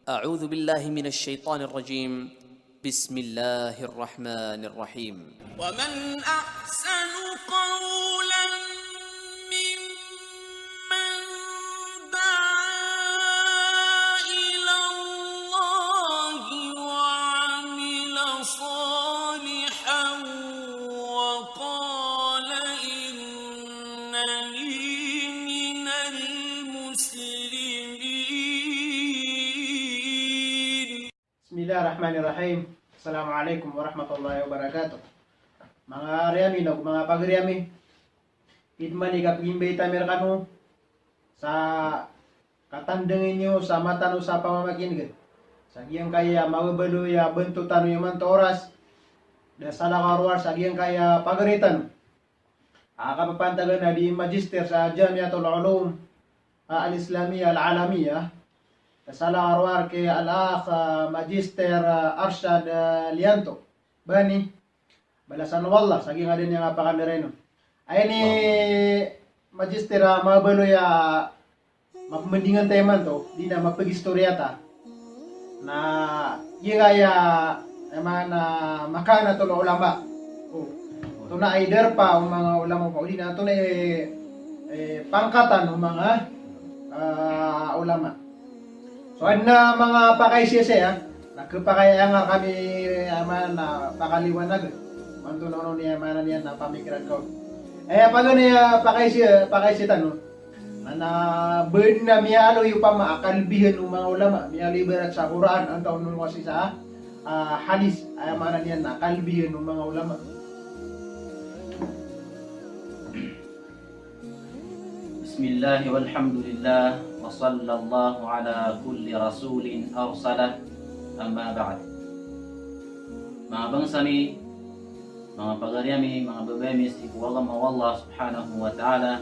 أعوذ بالله من الشيطان الرجيم. بسم الله الرحمن الرحيم. ومن أحسن قولا ممن دعا إلى الله وعمل صالحا وقال إنني من المسلمين. Bismillahirrahmanirrahim. Assalamualaikum warahmatullahi wabarakatuh. Mga Ariami, mga pag-Ariami, idmani kapigimbay tamer kanu sa katandengin nyo sa mata no sa pamamakin. Sa giyang kaya mababalo ya bentutan yung man oras da sala karwar sa giyang kaya pagaritan. Kapapantagan na di magister sa Jamiatul Ulum al-Islamiyya al-Alamiyya. Sala arwar ke al-akh Magister Arshad Lianto bani balasan wallah sagi nga din yung pakandireno ay ni Magister mabalo ya mapamendingan teman to di na mapagistorya ta na yigaya eman makana to ulama to na aider pa ang mga ulama pa di na to na pangkatan ng mga ulama. So na mga pakaisya nagpakaya nga kami na pakaliwanag. Manto no niya man niya na pamikiran ko. Pag niya pakaisya tanong na bird na miyalo yung pamaakalbihan ng mga ulama, miyalo ibarat sa Quran ang taon nun kasi sa hadis ay man niya na kalbihan ng mga ulama. Bismillah walhamdulillah wa sallallahu ala kulli rasulin arsalah amma ba'd. Mga bangsami, mga pag-Ariami, mga babamis, ikuwalam Allah subhanahu wa ta'ala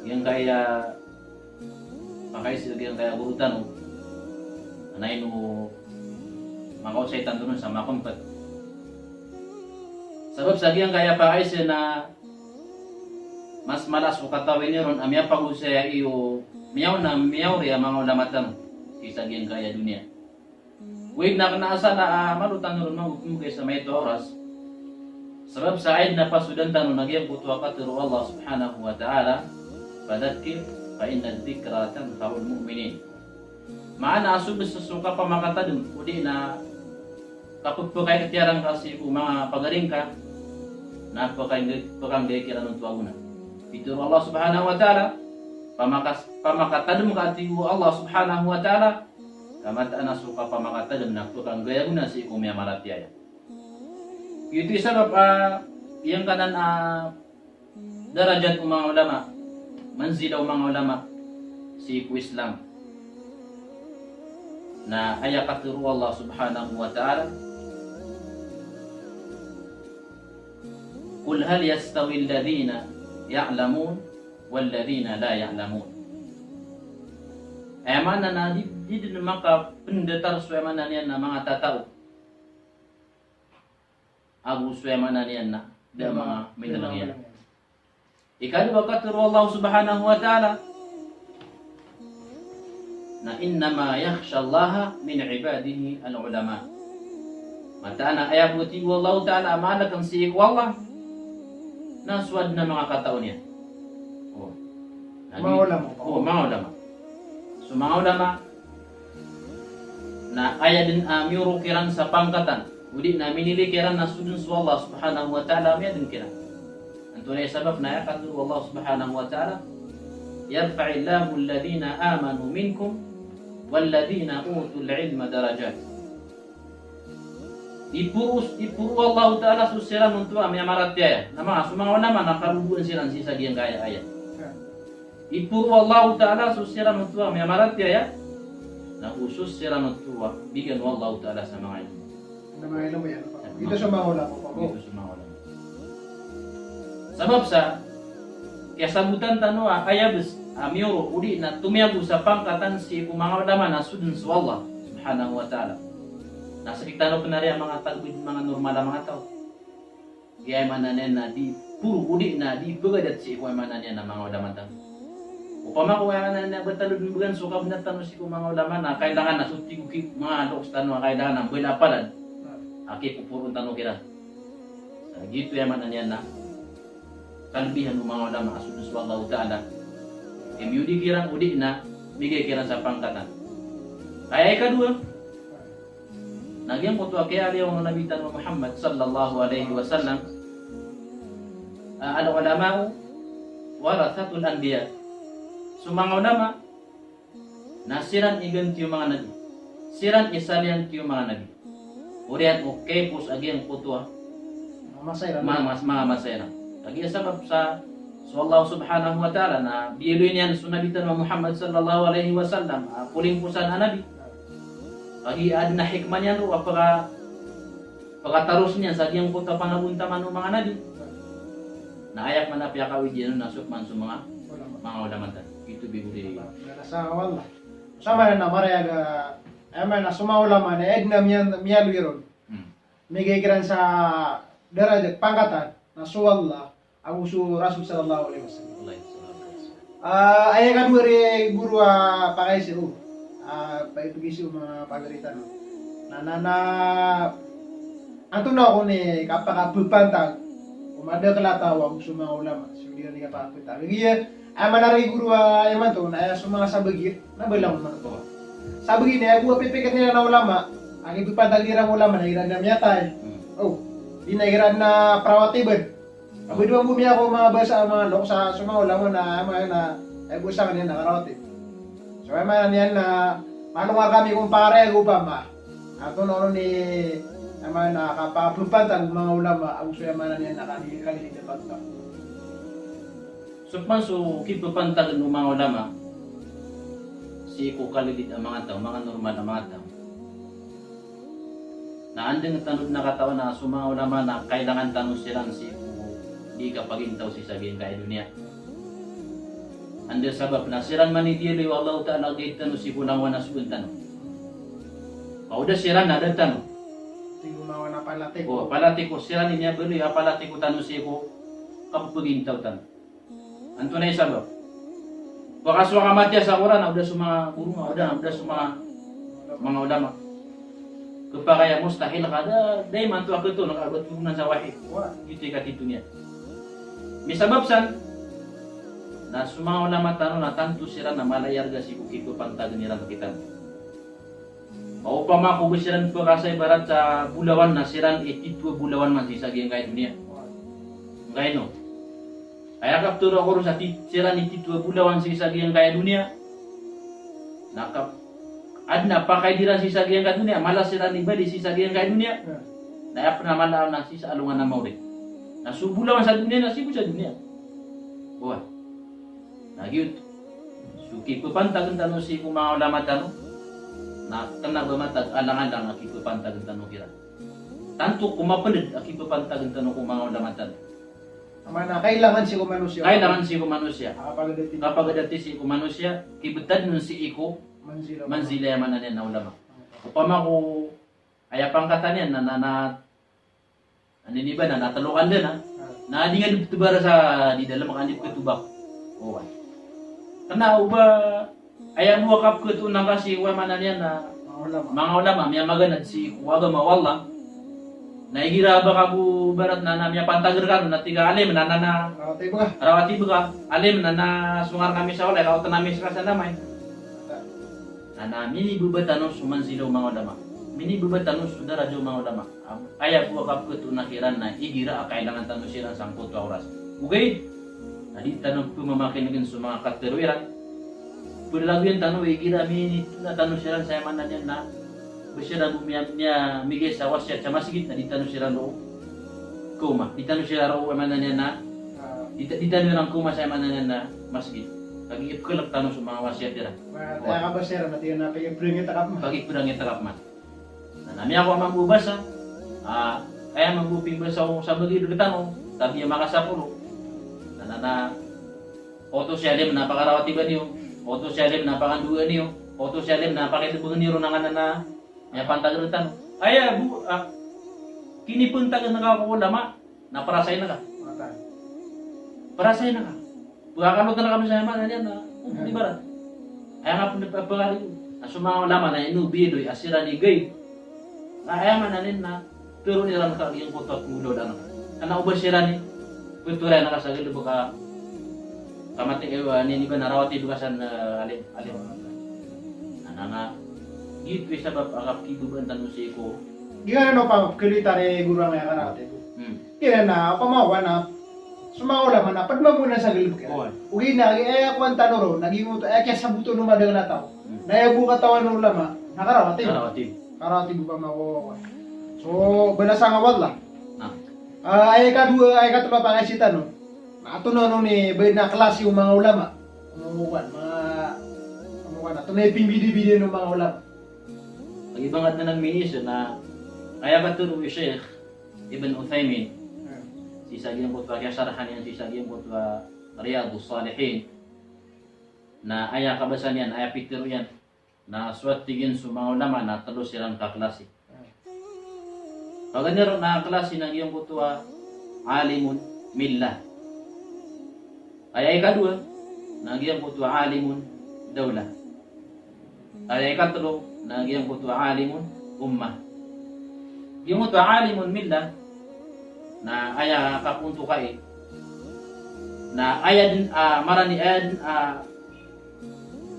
yang kaya makaisig yang kaya burutan anay no makausaytan doon sa makumpat sabab sa yang kaya pakaisig na mas malas ko katawin niyo ron amya pag-usaya iyo miyaw rin mga ulamatan isa gyan kaya dunia. Wait na kanaasa na malutan ron magugmugay sa may oras sabab sa aid na pasudan tanong nagyang putwa katiro Allah subhanahu wa ta'ala padadkir fa inna dhikra tanfa'ul mu'minin. Maana asubis sa suka pa makatadun udi na kapag po kayo katiyarang kasi mga pagaring ka na pakangay kira ng tuwaguna fitur Allah subhanahu wa ta'ala pamakatadum ka atiwo Allah subhanahu wa ta'ala kamata na suka pamakatadum na tukang gaya guna si kumya malatiyaya. Itu sabab yang kanan darajat mga ulama manzilaw mga ulama si Islam na ayakatiru Allah subhanahu wa ta'ala Qul hal yastawi alladhina ya'lamun walladhina la ya'lamun. Mana na di din maka pendetar suemana niyan na mga tatao. Agu suemana niyan na da mga minalangyan. Ikadu bakaturu Allah subhanahu wa ta'ala na innama yakhsha Allah min ibadihi al-ulama. Mata na ayabuti wallahu ta'ala amalakan si Allah naswad na mga katao niya. Mga ulama. Mga ulama. So mga ulama na aya din miyuro kiran sa pangkatan. Udi na minili kiran na sudun sa Allah subhanahu wa ta'ala miya din kiran. Anto na sabab na yakatu Allah subhanahu wa ta'ala yarfa'illahu alladhina amanu minkum walladhina utul ilma darajat. Ipuru Allah ta'ala susiran untuk amya maratya nama sumang nama nakarubuan siran sisa diang kaya ayat. Ipuru Allah ta'ala susiran untuk amya maratya na usus siran untuk bigan Allah ta'ala sa mga ilmu. Na mga ilmu yan. Ito sa mga ulama po. Ito sa mga ulama. Sabab sa kasabutan tanwa ayabis amyoro udi na tumiyabu sa pangkatan si mga ulama na sudun sa Allah subhanahu wa ta'ala. Nasa kitano penari ang mga tagbid mga normal ang mga tao. Kaya mananen na di puro udi na di bagadat si kuya mananen na mga ulama tang. Upama ko nga na batalod bugan suka benar tanu si mga ulama na kailangan na suti ko mga doks tanu kailangan na bela palan. Aki pupurun tanu kira. Gitu ya mana niyan na kalebihan ng mga ulama asunod sa Allah Ta'ala. Yudi kirang udi na bigay kirang sa pangkatan. Kaya ikadua, nagyang kutuwa kaya aliyaw ng nabitan wa Muhammad sallallahu alaihi wasallam al-ulama'u warathatul anbiya. So mga ulama nasiran iganti yung mga nabi. Siran isalian yung mga nabi. Urian okay pus agyang kutuwa Masaya masaya. Lagi sebab sa Allah Subhanahu wa taala na biiluin yan sunabitan wa Muhammad sallallahu alaihi wasallam puling pusan nabi. Lagi adna hikmah niyan ro apaka pagkatarus niya sa diyang puta panabuntaman ng mga nabi. Na ayak man apya kawidian na sukman sa mga ulama tan. Itu biguri. Sa wala. Sama na marayaga ama na sumaulama na egna miyalu iron. Migigiran sa derajat pangkatan na suwalla ang usu Rasul sallallahu alaihi wasallam. Ayah kan guru pakai siu, itu gisu mga pagalitan. Na anto na ako ni kapag pupantag, umada kalata wa usu mga ulama. Sudiran ni kapag pupantag. Iya, manari guru ayaman to na sumanga sabagit na belang man to. Sabagit ni aku pipikat nila na ulama, ang ipupantag nila ulama na iran yata. Oh, dinairan na prawatibad. Ako di bumi ako mga basa mga lok sa sumaulaman na ay busa kanina nakarawatib. So ay man yan na malunga kami kung pare pa ma. Ato noon ni naman nakapapupantang mga ulama ang suya man yan nakalilit na pagka. Sukman so kipupantag ng mga ulama si ko kalilit ang mga tao, mga normal na mga tao. Na andeng tanod na katawan na sumanga ulama na kailangan tanong silang si di kapagintaw si sabihin kaya dunia. Anda sabab na siran manidili wa Allah Ta'ala gaitan si punang wana subuntan. Kauda siran ada tanong. Tinggo mawa na palate Oh, ko. palate ko siran niya beli palate ko tanong si ko kapagintaw tan. Anto na sabab. Baka suwa matya sa Quran udah suma guru udah suma mga ulama. Kepakaya mustahil kada day mantu aku tu nak abot turunan sa wahid. Itu ikat itunya. Misababsan na sumang ulama tanong na tanto sila na malayar ga si kuki pantagan nila kita. Maupama ko bisiran po kasay barat sa bulawan na siran ititwa bulawan man sa giyang kaya dunia. Ngayon no. Kaya kapturo ako sa siran ititwa bulawan sa giyang kaya dunia. Nakap adna pakai dira sisa giyang kaya dunia malas siran ibadi sisa giyang kaya dunia. Na apa nama lawan na sisa alungan na maulit. Na subulawan sa dunia na sibu sa dunia. Wah. Nagyut. Suki pupantagan tanong si mga ulama tanong. Na kena bermatag alang-alang aki pupantagan tanong kira. Tanto kumapalid aki pupantagan tanong kung mga ulama tanong. Mana kailangan si manusia. Kailangan si manusia. Kapag dati si manusia kibetad nun si iko manzila yaman na na ulama. Upama ko ayapang katanya na aniniba na natalukan din ha. Na di nga tubara sa di dalam makanip ke tubak. Oh. Karena uba ayam buah kap ke tu nang kasi wa mananya na mga ulama miya maganad si kuwaga mawalla. Na igira ba kabu barat na namya pantager kan na tiga alim na rawati buka alim na sungar kami sa oleh kau tanami sa namay. Na mini bubatanon suman silaw mga ulama. Mini bubatanon sudah rajo mga ulama. Ayah buah kap ke tu nakiran na igira kailangan tanong silang 10 oras. Bugay. Tadi tanong po mamakin ng mga kateruiran. Pwede lang yung tanong igira mini na tanong silang saya mana niya na bersyarat niya migay sa wasiat sa masjid na ditano sila ro kuma ditano sila ro mana niya na ditano ng kuma sa mana niya na masjid lagi ipkelak tanong sa mga wasiat dira kaya ka ba sir na tiyo na pag-ibring itakap mo pag ipurang itakap man na nami ako magbubasa kaya magbuping basa ko sa bagido kitano tabi yung makasapulo na auto sialim na pakarawati ba niyo auto sialim na pakanduan niyo auto sialim na pakitubungan niyo na na ya pantagan tan. Ayah bu, kini pun tagan ulama, na parasay na ka. Parasay na ka. Buka kalau tanah kami sa mana niya na, ibarat. Ay nga pagpapagari, asuma ulama na inubido asira ni gay. Ay mananin na pero nilang kaging kutot mulo dan. Kana ubos sira ni kultura na kasagil buka kamati ni ba narawati bukasan alin. Anana gitu sabab agap kibuban tanu si ko. Gimana no pa kilita ni guru ang karate. Kira na pamawa na sumaula man na padma muna sa gilid ka. Ugi na ako ang tanoro naging kaya sa buto no madagal na tao. Nayabu katawan no lama nakarawati. Karate bu pa mako. So balasa nga wala. Ay kadua pangasita no. Ato no ni na klase yung mga ulama. Umuwan ato na ipingbidi-bidi ng mga ulama. Ibangat na ng ministro na kaya ba turo yung Sheikh Ibn Uthaymin sisagyan ko kaya sarahan yan sisagyan ko Riyadus Salihin na aya kabasan yan aya pitiro yan na suwat tigin sa mga ulama na talo silang kaklase. Kaganiro na klase ng iyong kutuwa alimun millah. Ay ikadua na iyong kutuwa alimun dawla. Ay ikatlo na iyong kutuwa alimun ummah. Yung kutuwa alimun millah na aya kapunto kay na aya din marani aya din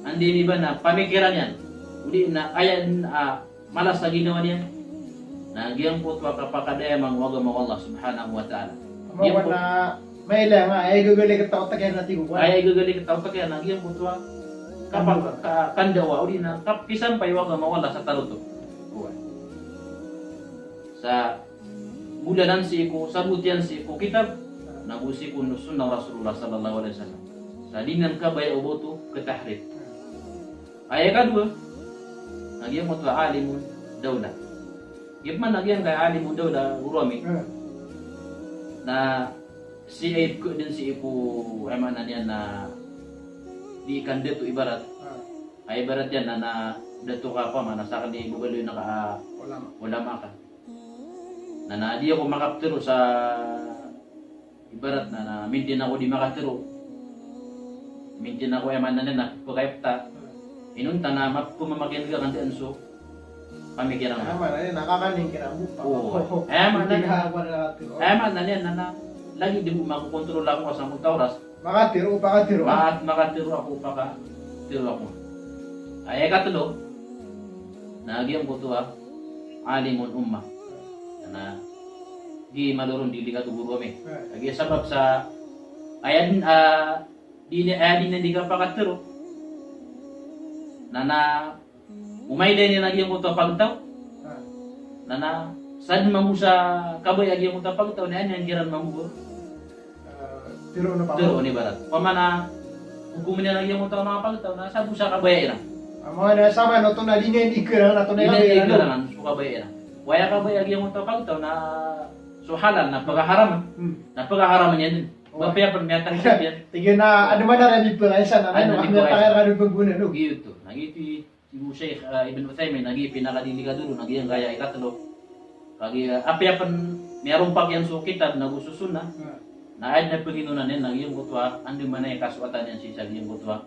andi ba na pamikiran yan uli na aya din malas na ginawa niyan na giyang po kapakadaya mangwaga mo Allah subhanahu wa ta'ala Mawa na may lang ay gagaling ka tao takyan natin ko ay gagaling ka tao takyan na giyang po kapag kandawa uli na kapisan pa iwaga mo Allah sa taluto sa bulanan si ko sabutian si ko kitab nabusi ko sunnah Rasulullah sallallahu alaihi wasallam sa dinan ka bay uboto ketahrif ay kadua nagyan mo to alimun dawla gitman nagyan kay alimun dawla urami na si aib ko din si ipo ay man niyan na di kande to ibarat ay ibarat yan na dato ka pa man sa kani bugaloy na ulama ka na di ako makaptiro sa ibarat na mintin ako di makatiro mintin ako ay manan na pagkayapta inunta na mapumamagyan ka kanti anso pamikiran mo nakakaning kirang bupa ay manan yan na lagi di mo makukontrol ako sa mga oras makatiro makatiro ako pakatiro ako ay katulo nagyan ko to alimun ummah na di malurun dili ka tuburo kami. Lagi sabab sa ayan di di ka pakatero. Na umay din na gyud mo to pagtaw. Na sad mamusa kaboy agi mo to pagtaw na yan giran mamugor. Tiro na pa. Tiro ni barat. Pamana hukumin na lagi mo to mga pagtaw na sabu sa kaboy ira. Amo na sama no to na dinay ikirang na to na ikirang su kaboy ira. Waya ka ba yung mga pagtaw na suhalan na pagaharaman na pagaharaman yan din mapaya pa miyata higit yan tigil na ano man na rin pagkaisa na ano ang nakakaya ka pagbuna no gitu nagiti si Sheikh Ibn Uthaymin nagi pinakadili ka dulo nagi ang gaya ikatlo kagi apya pan mayroong pa yan so kitab na gususun na ay na paginunan yan nagi yung kutwa andi man ay kasuatan yan si sagi yung kutwa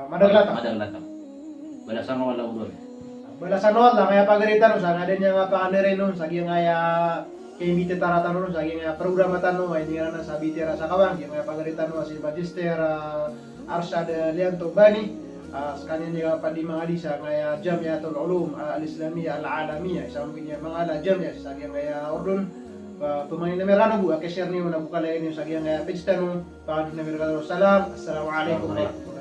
madaglata wala sa wala udon balasan no lang kaya pagalitan no sa ngaden nga paanere no sa nga kay imbite taratan no sa nga programa tanno ay dira na sa bitira sa kawang nga pagalitan no si Magister Arshad Lianto Bani sekalian nga padi mga alisa nga Jamiatul Ulum Al-Islamiyya Al-Alamiyya isang mga ala jamia sa nga ordon pemain namerano bu akesher ni na bukalain sa nga page tanong pa namerano salam assalamu alaikum warahmatullahi